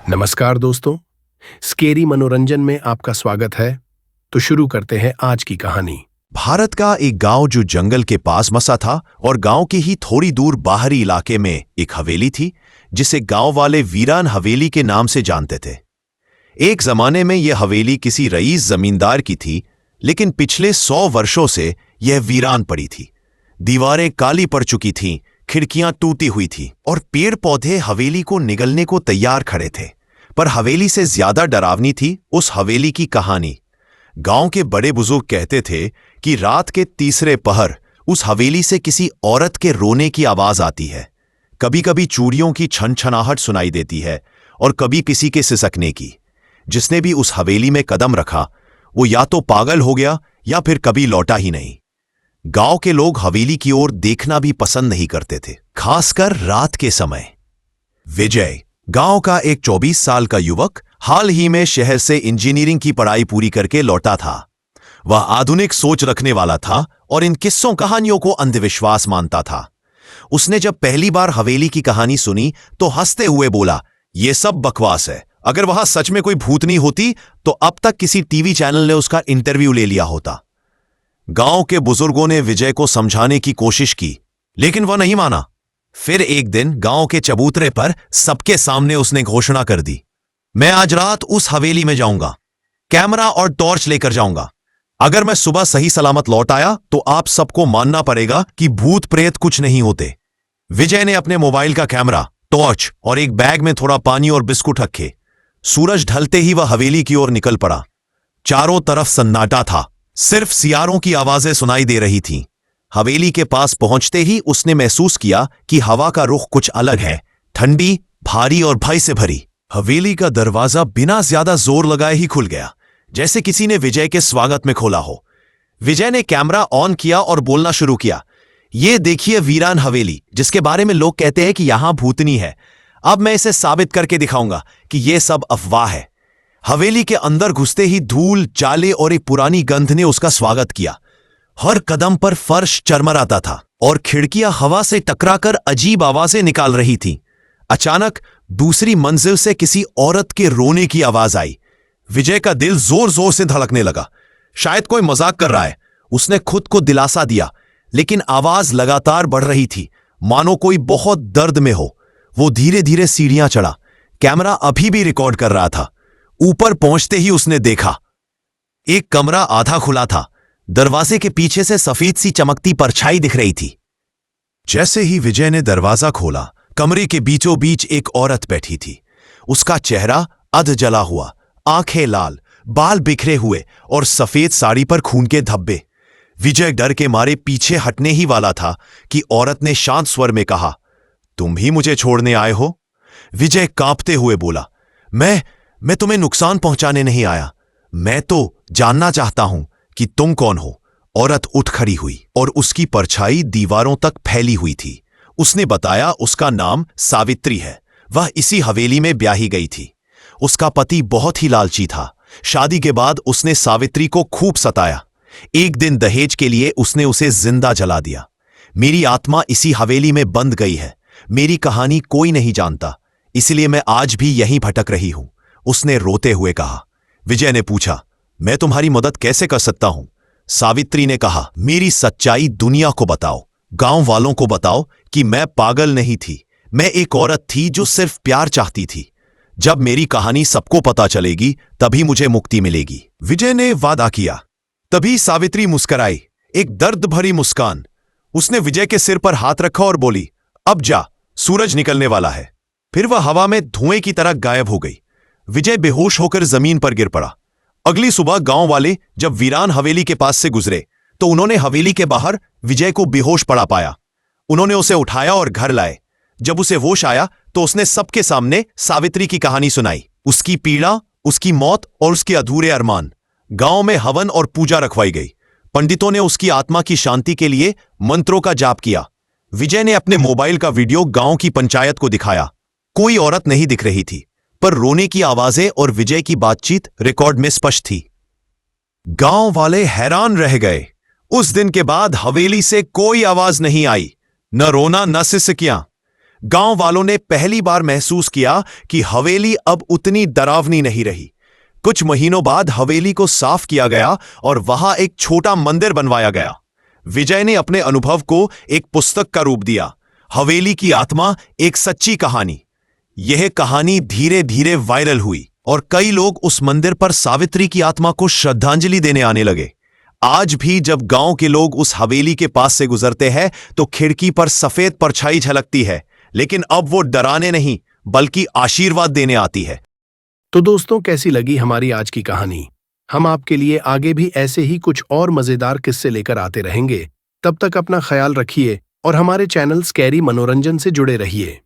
नमस्कार दोस्तों, स्केरी मनोरंजन में आपका स्वागत है। तो शुरू करते हैं आज की कहानी। भारत का एक गांव जो जंगल के पास बसा था और गांव के ही थोड़ी दूर बाहरी इलाके में एक हवेली थी जिसे गांव वाले वीरान हवेली के नाम से जानते थे। एक जमाने में यह हवेली किसी रईस जमींदार की थी, लेकिन पिछले 100 वर्षों से यह वीरान पड़ी थी। दीवारें काली पड़ चुकी थीं, खिड़कियां टूटी हुई थी और पेड़ पौधे हवेली को निगलने को तैयार खड़े थे। पर हवेली से ज्यादा डरावनी थी उस हवेली की कहानी। गांव के बड़े बुजुर्ग कहते थे कि रात के तीसरे पहर उस हवेली से किसी औरत के रोने की आवाज आती है। कभी कभी चूड़ियों की छनछनाहट सुनाई देती है और कभी किसी के सिसकने की। जिसने भी उस हवेली में कदम रखा वो या तो पागल हो गया या फिर कभी लौटा ही नहीं। गांव के लोग हवेली की ओर देखना भी पसंद नहीं करते थे, खासकर रात के समय। विजय, गांव का एक 24 साल का युवक, हाल ही में शहर से इंजीनियरिंग की पढ़ाई पूरी करके लौटा था। वह आधुनिक सोच रखने वाला था और इन किस्सों कहानियों को अंधविश्वास मानता था। उसने जब पहली बार हवेली की कहानी सुनी तो हंसते हुए बोला, यह सब बकवास है। अगर वहां सच में कोई भूतनी होती तो अब तक किसी टीवी चैनल ने उसका इंटरव्यू ले लिया होता। गांव के बुजुर्गों ने विजय को समझाने की कोशिश की, लेकिन वह नहीं माना। फिर एक दिन गांव के चबूतरे पर सबके सामने उसने घोषणा कर दी, मैं आज रात उस हवेली में जाऊंगा, कैमरा और टॉर्च लेकर जाऊंगा। अगर मैं सुबह सही सलामत लौट आया तो आप सबको मानना पड़ेगा कि भूत प्रेत कुछ नहीं होते। विजय ने अपने मोबाइल का कैमरा, टॉर्च और एक बैग में थोड़ा पानी और बिस्कुट रखे। सूरज ढलते ही वह हवेली की ओर निकल पड़ा। चारों तरफ सन्नाटा था, सिर्फ सियारों की आवाजें सुनाई दे रही थीं। हवेली के पास पहुंचते ही उसने महसूस किया कि हवा का रुख कुछ अलग है, ठंडी, भारी और भय से भरी। हवेली का दरवाजा बिना ज्यादा जोर लगाए ही खुल गया, जैसे किसी ने विजय के स्वागत में खोला हो। विजय ने कैमरा ऑन किया और बोलना शुरू किया, ये देखिए वीरान हवेली, जिसके बारे में लोग कहते हैं कि यहां भूतनी है। अब मैं इसे साबित करके दिखाऊंगा कि यह सब अफवाह है। हवेली के अंदर घुसते ही धूल, जाले और एक पुरानी गंध ने उसका स्वागत किया। हर कदम पर फर्श चरमराता था और खिड़कियां हवा से टकराकर अजीब आवाजें निकाल रही थीं। अचानक दूसरी मंजिल से किसी औरत के रोने की आवाज आई। विजय का दिल जोर जोर से धड़कने लगा। शायद कोई मजाक कर रहा है। उसने खुद को दिलासा दिया, लेकिन आवाज लगातार बढ़ रही थी, मानो कोई बहुत दर्द में हो। वो धीरे धीरे सीढ़ियां चढ़ा। कैमरा अभी भी रिकॉर्ड कर रहा था। ऊपर पहुंचते ही उसने देखा, एक कमरा आधा खुला था। दरवाजे के पीछे से सफेद सी चमकती परछाई दिख रही थी। जैसे ही विजय ने दरवाजा खोला, कमरे के बीचों बीच एक औरत बैठी थी। उसका चेहरा अध जला हुआ, आंखें लाल, बाल बिखरे हुए और सफेद साड़ी पर खून के धब्बे। विजय डर के मारे पीछे हटने ही वाला था कि औरत ने शांत स्वर में कहा, तुम भी मुझे छोड़ने आए हो? विजय कांपते हुए बोला, मैं तुम्हें नुकसान पहुंचाने नहीं आया। मैं तो जानना चाहता हूं कि तुम कौन हो। औरत उठ खड़ी हुई और उसकी परछाई दीवारों तक फैली हुई थी। उसने बताया उसका नाम सावित्री है। वह इसी हवेली में ब्याही गई थी। उसका पति बहुत ही लालची था। शादी के बाद उसने सावित्री को खूब सताया। एक दिन दहेज के लिए उसने उसे जिंदा जला दिया। मेरी आत्मा इसी हवेली में बंद गई है। मेरी कहानी कोई नहीं जानता, इसलिए मैं आज भी यहीं भटक रही हूं, उसने रोते हुए कहा। विजय ने पूछा, मैं तुम्हारी मदद कैसे कर सकता हूं? सावित्री ने कहा, मेरी सच्चाई दुनिया को बताओ, गांव वालों को बताओ कि मैं पागल नहीं थी। मैं एक औरत थी जो सिर्फ प्यार चाहती थी। जब मेरी कहानी सबको पता चलेगी तभी मुझे मुक्ति मिलेगी। विजय ने वादा किया। तभी सावित्री मुस्कुराई, एक दर्द भरी मुस्कान। उसने विजय के सिर पर हाथ रखा और बोली, अब जा, सूरज निकलने वाला है। फिर वह हवा में धुएं की तरह गायब हो गई। विजय बेहोश होकर जमीन पर गिर पड़ा। अगली सुबह गांव वाले जब वीरान हवेली के पास से गुजरे तो उन्होंने हवेली के बाहर विजय को बेहोश पड़ा पाया। उन्होंने उसे उठाया और घर लाए। जब उसे होश आया तो उसने सबके सामने सावित्री की कहानी सुनाई, उसकी पीड़ा, उसकी मौत और उसके अधूरे अरमान। गांव में हवन और पूजा रखवाई गई। पंडितों ने उसकी आत्मा की शांति के लिए मंत्रों का जाप किया। विजय ने अपने मोबाइल का वीडियो गांव की पंचायत को दिखाया। कोई औरत नहीं दिख रही थी, पर रोने की आवाजें और विजय की बातचीत रिकॉर्ड में स्पष्ट थी। गांव वाले हैरान रह गए। उस दिन के बाद हवेली से कोई आवाज नहीं आई, न रोना न सिसकियां। गांव वालों ने पहली बार महसूस किया कि हवेली अब उतनी डरावनी नहीं रही। कुछ महीनों बाद हवेली को साफ किया गया और वहां एक छोटा मंदिर बनवाया गया। विजय ने अपने अनुभव को एक पुस्तक का रूप दिया, हवेली की आत्मा, एक सच्ची कहानी। यह कहानी धीरे धीरे वायरल हुई और कई लोग उस मंदिर पर सावित्री की आत्मा को श्रद्धांजलि देने आने लगे। आज भी जब गांव के लोग उस हवेली के पास से गुजरते हैं तो खिड़की पर सफेद परछाई झलकती है, लेकिन अब वो डराने नहीं बल्कि आशीर्वाद देने आती है। तो दोस्तों, कैसी लगी हमारी आज की कहानी? हम आपके लिए आगे भी ऐसे ही कुछ और मजेदार किस्से लेकर आते रहेंगे। तब तक अपना ख्याल रखिए और हमारे चैनल स्कैरी मनोरंजन से जुड़े रहिए।